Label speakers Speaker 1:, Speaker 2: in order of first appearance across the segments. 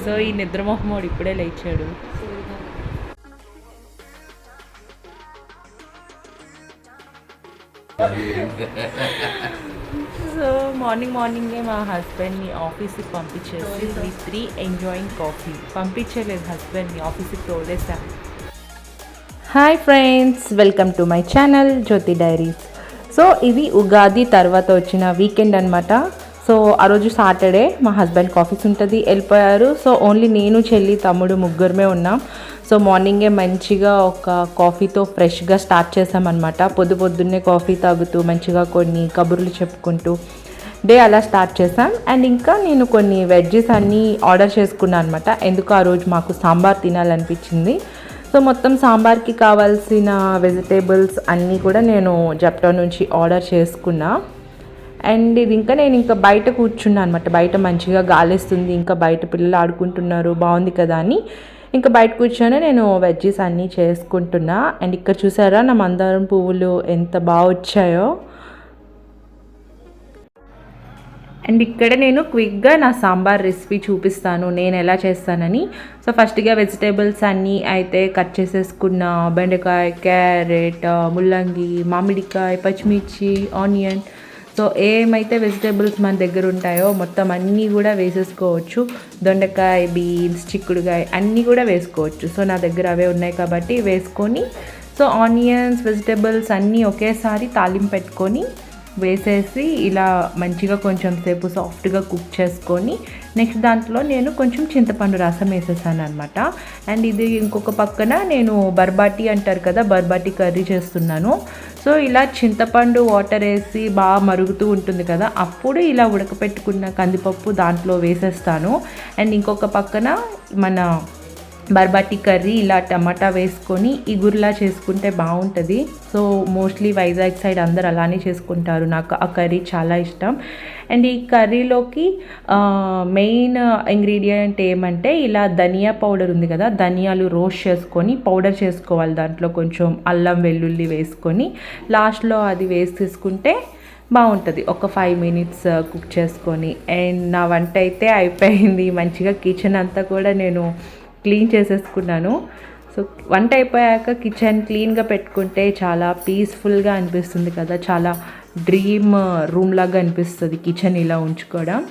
Speaker 1: So ఈ నిద్రమోహమోడు ఇప్పుడే లేచాడు. సో మార్నింగే మా హస్బెండ్ని ఆఫీస్కి పంపించేసి మీ 3 ఎంజాయింగ్ కాఫీ పంపించలేదు. హస్బెండ్ని ఆఫీస్కి తోలేసాను. Hi friends, welcome to my channel Jyothi diaries. So ఇది ఉగాది తర్వాత వచ్చిన వీకెండ్ అనమాట. సో ఆ రోజు సాటర్డే మా హస్బెండ్కి ఆఫీస్ ఉంటుంది, వెళ్ళిపోయారు. సో ఓన్లీ నేను, చెల్లి, తమ్ముడు ముగ్గురమే ఉన్నాం. సో మార్నింగే మంచిగా ఒక కాఫీతో ఫ్రెష్గా స్టార్ట్ చేసామన్నమాట. పొద్దున్నే కాఫీ తాగుతూ మంచిగా కొన్ని కబుర్లు చెప్పుకుంటూ డే అలా స్టార్ట్ చేసాం. అండ్ ఇంకా నేను కొన్ని వెజ్జెస్ అన్నీ ఆర్డర్ చేసుకున్నాను అనమాట. ఎందుకు ఆ రోజు మాకు సాంబార్ తినాలనిపించింది. సో మొత్తం సాంబార్కి కావాల్సిన వెజిటేబుల్స్ అన్నీ కూడా నేను జెప్టో నుంచి ఆర్డర్ చేసుకున్నా. అండ్ ఇది నేను ఇంకా బయట కూర్చున్నా అనమాట. బయట మంచిగా గాలిస్తుంది, ఇంకా బయట పిల్లలు ఆడుకుంటున్నారు, బాగుంది కదా అని ఇంకా బయట కూర్చొని నేను వెజ్జెస్ అన్నీ చేసుకుంటున్నా. అండ్ ఇక్కడ చూసారా నా మందారం పువ్వులు ఎంత బాగా వచ్చాయో. అండ్ ఇక్కడ నేను క్విక్గా నా సాంబార్ రెసిపీ చూపిస్తాను నేను ఎలా చేస్తానని. సో ఫస్ట్గా వెజిటేబుల్స్ అన్నీ అయితే కట్ చేసేసుకున్న. బెండకాయ, క్యారెట్, ముల్లంగి, మామిడికాయ, పచ్చిమిర్చి, ఆనియన్. సో ఏమైతే వెజిటేబుల్స్ మన దగ్గర ఉంటాయో మొత్తం అన్నీ కూడా వేసేసుకోవచ్చు. దొండకాయ, బీన్స్, చిక్కుడుకాయ అన్నీ కూడా వేసుకోవచ్చు. సో నా దగ్గర అవే ఉన్నాయి కాబట్టి వేసుకొని, సో ఆనియన్స్, వెజిటేబుల్స్ అన్నీ ఒకేసారి తాలింపు పెట్టుకొని వేసేసి ఇలా మంచిగా కొంచెం సేపు సాఫ్ట్గా కుక్ చేసుకొని నెక్స్ట్ దాంట్లో నేను కొంచెం చింతపండు రసం వేసేసాను అనమాట. అండ్ ఇది ఇంకొక పక్కన నేను బర్బాటీ అంటారు కదా, బర్బాటీ కర్రీ చేస్తున్నాను. సో ఇలా చింతపండు వాటర్ వేసి బాగా మరుగుతూ ఉంటుంది కదా, అప్పుడు ఇలా ఉడకపెట్టుకున్న కందిపప్పు దాంట్లో వేసేస్తాను. అండ్ ఇంకొక పక్కన మన బర్బాటీ కర్రీ ఇలా టమాటా వేసుకొని ఇగురులా చేసుకుంటే బాగుంటుంది. సో మోస్ట్లీ వైజాగ్ సైడ్ అందరు అలానే చేసుకుంటారు. నాకు ఆ కర్రీ చాలా ఇష్టం. అండ్ ఈ కర్రీలోకి మెయిన్ ఇంగ్రీడియంట్ ఏమంటే ఇలా ధనియా పౌడర్ ఉంది కదా, ధనియాలు రోస్ట్ చేసుకొని పౌడర్ చేసుకోవాలి. దాంట్లో కొంచెం అల్లం వెల్లుల్లి వేసుకొని లాస్ట్లో అది వేసేసుకుంటే బాగుంటుంది. ఒక 5 minutes కుక్ చేసుకొని. అండ్ నా వంట అయితే అయిపోయింది. మంచిగా కిచెన్ అంతా కూడా నేను క్లీన్ చేసేసుకున్నాను. సో వంట అయిపోయాక కిచెన్ క్లీన్గా పెట్టుకుంటే చాలా పీస్ఫుల్గా అనిపిస్తుంది కదా, చాలా డ్రీమ్ రూమ్ లాగా అనిపిస్తుంది కిచెన్ ఇలా ఉంచుకోవడం.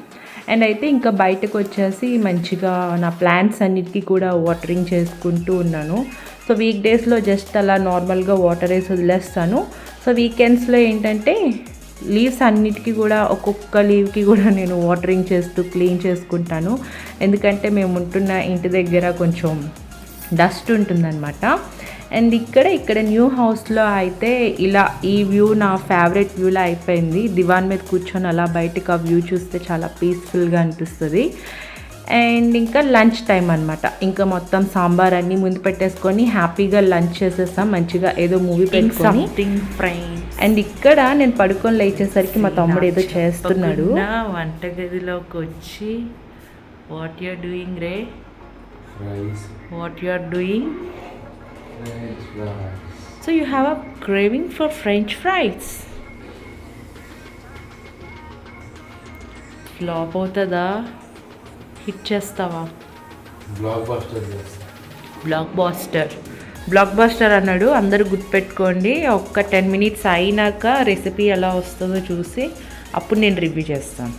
Speaker 1: అండ్ అయితే ఇంకా బయటకు వచ్చేసి మంచిగా నా ప్లాంట్స్ అన్నిటికీ కూడా వాటరింగ్ చేసుకుంటూ ఉన్నాను. సో వీక్ డేస్లో జస్ట్ అలా నార్మల్గా వాటర్ వేసి వదిలేస్తాను. సో వీకెండ్స్లో ఏంటంటే లీవ్స్ అన్నిటికీ కూడా ఒక్కొక్క లీవ్కి కూడా నేను వాటరింగ్ చేస్తూ క్లీన్ చేసుకుంటాను. ఎందుకంటే మేము ఉంటున్న ఇంటి దగ్గర కొంచెం డస్ట్ ఉంటుందన్నమాట. అండ్ ఇక్కడ న్యూ హౌస్లో అయితే ఇలా ఈ వ్యూ నా ఫేవరెట్ వ్యూలా అయిపోయింది. దివాన్ మీద కూర్చొని అలా బయటకు ఆ వ్యూ చూస్తే చాలా పీస్ఫుల్గా అనిపిస్తుంది. అండ్ ఇంకా లంచ్ టైం అనమాట. ఇంకా మొత్తం సాంబార్ అన్నీ ముందు పెట్టేసుకొని హ్యాపీగా లంచ్ చేసేస్తాం మంచిగా ఏదో మూవీ పెట్టుకొని. అండ్ ఇక్కడ నేను పడుకొని లేచేసరికి మా తమ్ముడు ఏదో చేస్తున్నాడు. వంటగదిలోకి వచ్చి వాట్ యు ఆర్ డూయింగ్ రే? What you are doing? So you have a craving for French fries. Flop అవుతుందా, హిట్ చేస్తావా? బ్లాక్ బాస్టర్ అన్నాడు. అందరూ గుర్తుపెట్టుకోండి. ఒక్క 10 minutes అయినాక రెసిపీ ఎలా వస్తుందో చూసి అప్పుడు నేను రివ్యూ చేస్తాను.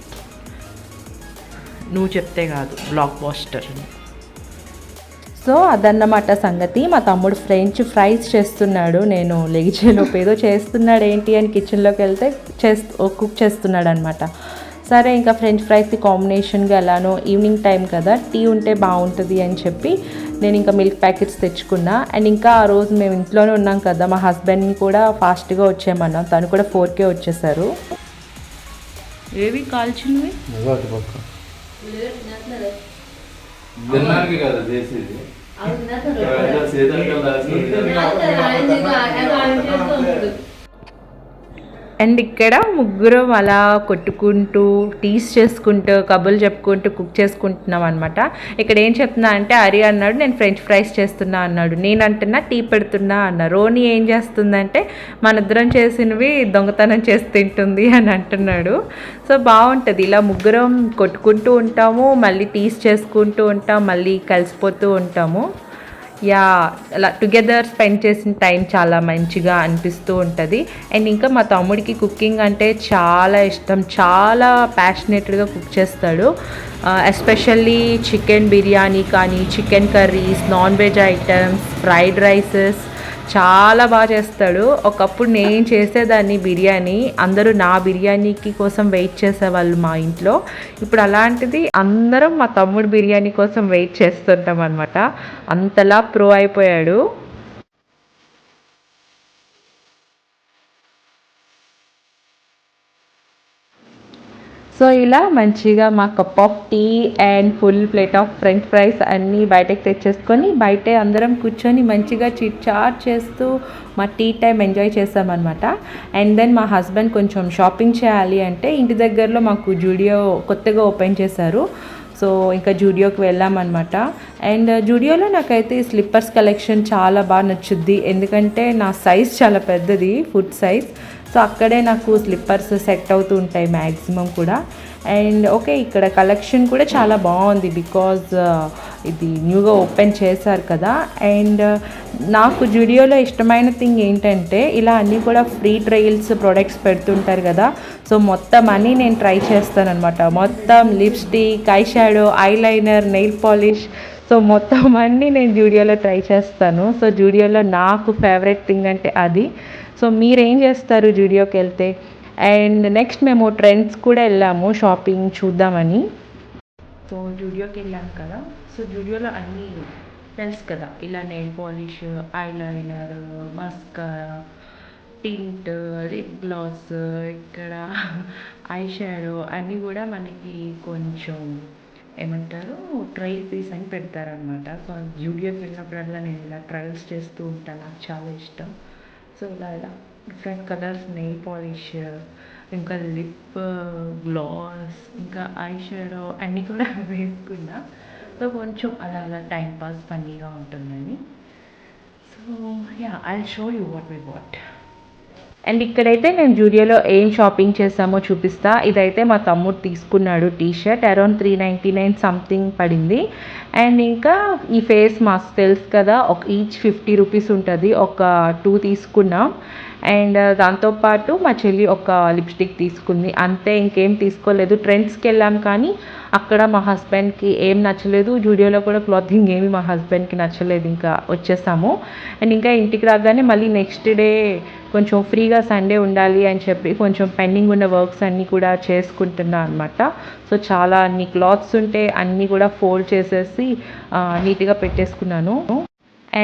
Speaker 1: నువ్వు చెప్తే కాదు, బ్లాక్ బాస్టర్. సో అదన్నమాట సంగతి. మా తమ్ముడు ఫ్రెంచ్ ఫ్రైస్ చేస్తున్నాడు. నేను లెగిచేలోపు ఏదో చేస్తున్నాడు ఏంటి అని కిచెన్లోకి వెళ్తే కుక్ చేస్తున్నాడు అనమాట. సరే ఇంకా ఫ్రెంచ్ ఫ్రైస్కి కాంబినేషన్గా ఎలానో ఈవినింగ్ టైం కదా, టీ ఉంటే బాగుంటుంది అని చెప్పి నేను ఇంకా మిల్క్ ప్యాకెట్స్ తెచ్చుకున్నా. అండ్ ఇంకా ఆ రోజు మేము ఇంట్లోనే ఉన్నాం కదా, మా హస్బెండ్ని కూడా ఫాస్ట్గా వచ్చేయమన్నాం. తను కూడా 4K వచ్చేసారు. ఏవి కాల్చినవి? అండ్ ఇక్కడ ముగ్గురం అలా కొట్టుకుంటూ టీస్ చేసుకుంటూ కబుర్లు చెప్పుకుంటూ కుక్ చేసుకుంటున్నాం అనమాట. ఇక్కడ ఏం చెప్తున్నా అంటే హరి అన్నాడు నేను ఫ్రెంచ్ ఫ్రైస్ చేస్తున్నా అన్నాడు, నేను అంటున్నా టీ పెడుతున్నా అన్న. రోని ఏం చేస్తుందంటే మన ఇద్దరం చేసినవి దొంగతనం చేసి తింటుంది అని అంటున్నాడు. సో బాగుంటుంది ఇలా ముగ్గురం కొట్టుకుంటూ ఉంటాము, మళ్ళీ టీస్ చేసుకుంటూ ఉంటాం, మళ్ళీ కలిసిపోతూ ఉంటాము. యా అలా టుగెదర్ స్పెండ్ చేసిన టైం చాలా మంచిగా అనిపిస్తూ ఉంటుంది. అండ్ ఇంకా మా తమ్ముడికి కుకింగ్ అంటే చాలా ఇష్టం, చాలా ప్యాషనేట్గా కుక్ చేస్తాడు. ఎస్పెషల్లీ చికెన్ బిర్యానీ కానీ, chicken curries, non veg items, fried rises చాలా బాగా చేస్తాడు. ఒకప్పుడు నేను చేసేదాన్ని బిర్యానీ, అందరూ నా బిర్యానీకి కోసం వెయిట్ చేసేవాళ్ళు మా ఇంట్లో. ఇప్పుడు అలాంటిది అందరం మా తమ్ముడు బిర్యానీ కోసం వెయిట్ చేస్తుంటాం అనమాట. అంతలా ప్రో అయిపోయాడు. సో ఇలా మంచిగా మా cup of tea and full plate of French fries అన్నీ బయటకు తెచ్చేసుకొని బయటే అందరం కూర్చొని మంచిగా చిట్ చాట్ చేస్తూ మా టీ టైం ఎంజాయ్ చేసామన్నమాట. అండ్ దెన్ మా హస్బెండ్ కొంచెం షాపింగ్ చేయాలి అంటే ఇంటి దగ్గరలో మాకు జూడియో కొత్తగా ఓపెన్ చేశారు. సో ఇంకా జూడియోకి వెళ్ళామన్నమాట. అండ్ జూడియోలో నాకైతే ఈ స్లిప్పర్స్ కలెక్షన్ చాలా బాగా నచ్చుద్ది, ఎందుకంటే నా సైజ్ చాలా పెద్దది, ఫుట్ సైజ్. సో అక్కడే నాకు స్లిప్పర్స్ సెట్ అవుతూ ఉంటాయి మ్యాక్సిమం కూడా. అండ్ ఓకే ఇక్కడ కలెక్షన్ కూడా చాలా బాగుంది, బికాజ్ ఇది న్యూగా ఓపెన్ చేశారు కదా. అండ్ నాకు జూడియోలో ఇష్టమైన థింగ్ ఏంటంటే ఇలా అన్నీ కూడా ఫ్రీ ట్రయల్స్ ప్రొడక్ట్స్ పెడుతుంటారు కదా. సో మొత్తం అన్నీ నేను ట్రై చేస్తాను అనమాట. మొత్తం lipstick, eye shadow, eyeliner, nail polish, so మొత్తం అన్నీ నేను జూడియోలో ట్రై చేస్తాను. సో జూడియోలో నాకు ఫేవరెట్ థింగ్ అంటే అది. సో మీరేం చేస్తారు జూడియోకి వెళ్తే? అండ్ నెక్స్ట్ మేము ట్రెండ్స్ కూడా వెళ్ళాము షాపింగ్ చూద్దామని. సో జూడియోకి వెళ్ళాము కదా. సో జూడియోలో అన్నీ తెలుసు కదా, ఇలా nail polish, eyeliner, mascara, tint, lip gloss, ఇక్కడ ఐ షాడో అన్నీ కూడా మనకి కొంచెం ఏమంటారు ట్రయల్ పీస్ అని పెడతారనమాట. సో జూడియోకి వెళ్ళినప్పుడల్లా నేను ఇలా ట్రయల్స్ చేస్తూ ఉంటాను, నాకు చాలా ఇష్టం. సో ఇలా డిఫరెంట్ కలర్స్ నెయిల్ పాలిష్, ఇంకా లిప్ గ్లాస్, ఇంకా ఐ షాడో అన్నీ కూడా వేసుకున్నా. సో కొంచెం అలా అలా టైం పాస్ ఫన్నీగా ఉంటుందని. So yeah I show you what we what. And ఇక్కడైతే నేను జూడియోలో ఏం షాపింగ్ చేసామో చూపిస్తా. ఇదైతే మా తమ్ముడు తీసుకున్నాడు టీ షర్ట్, అరౌండ్ 399 సంథింగ్ పడింది. అండ్ ఇంకా ఈ ఫేస్ మాస్క్ తెలుసు కదా, ఒక ఈచ్ 50 రూపీస్ ఉంటుంది, ఒక 2 తీసుకున్నాం. అండ్ దాంతోపాటు మా చెల్లి ఒక లిప్స్టిక్ తీసుకుంది, అంతే, ఇంకేం తీసుకోలేదు. ట్రెండ్స్కి వెళ్ళాం కానీ అక్కడ మా హస్బెండ్కి ఏం నచ్చలేదు, జూడియోలో కూడా క్లాతింగ్ ఏమి మా హస్బెండ్కి నచ్చలేదు, ఇంకా వచ్చేసాము. అండ్ ఇంకా ఇంటికి రాగానే మళ్ళీ నెక్స్ట్ డే కొంచెం ఫ్రీగా సండే ఉండాలి అని చెప్పి కొంచెం పెండింగ్ ఉన్న వర్క్స్ అన్నీ కూడా చేసుకుంటున్నా అనమాట. సో చాలా అన్ని క్లాత్స్ ఉంటే అన్నీ కూడా ఫోల్డ్ చేసేసి నీట్గా పెట్టేసుకున్నాను.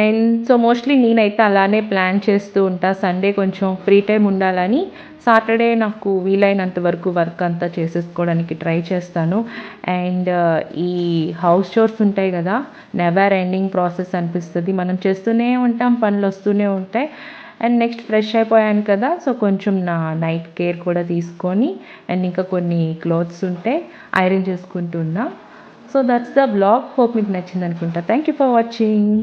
Speaker 1: అండ్ సో మోస్ట్లీ నేనైతే అలానే ప్లాన్ చేస్తూ ఉంటా, సండే కొంచెం ఫ్రీ టైం ఉండాలని. సాటర్డే నాకు వీలైనంత వరకు వర్క్ అంతా చేసేసుకోవడానికి ట్రై చేస్తాను. అండ్ ఈ హౌస్ చోర్స్ ఉంటాయి కదా, నెవర్ ఎండింగ్ ప్రాసెస్ అనిపిస్తుంది, మనం చేస్తూనే ఉంటాం, పనులు వస్తూనే ఉంటాయి. అండ్ నెక్స్ట్ ఫ్రెష్ అయిపోయాను కదా, సో కొంచెం నా నైట్ కేర్ కూడా తీసుకొని అండ్ ఇంకా కొన్ని క్లోత్స్ ఉంటే ఐరన్ చేసుకుంటున్నా. So that's the blog. Hope మీకు నచ్చింది అనుకుంటా. Thank you for watching.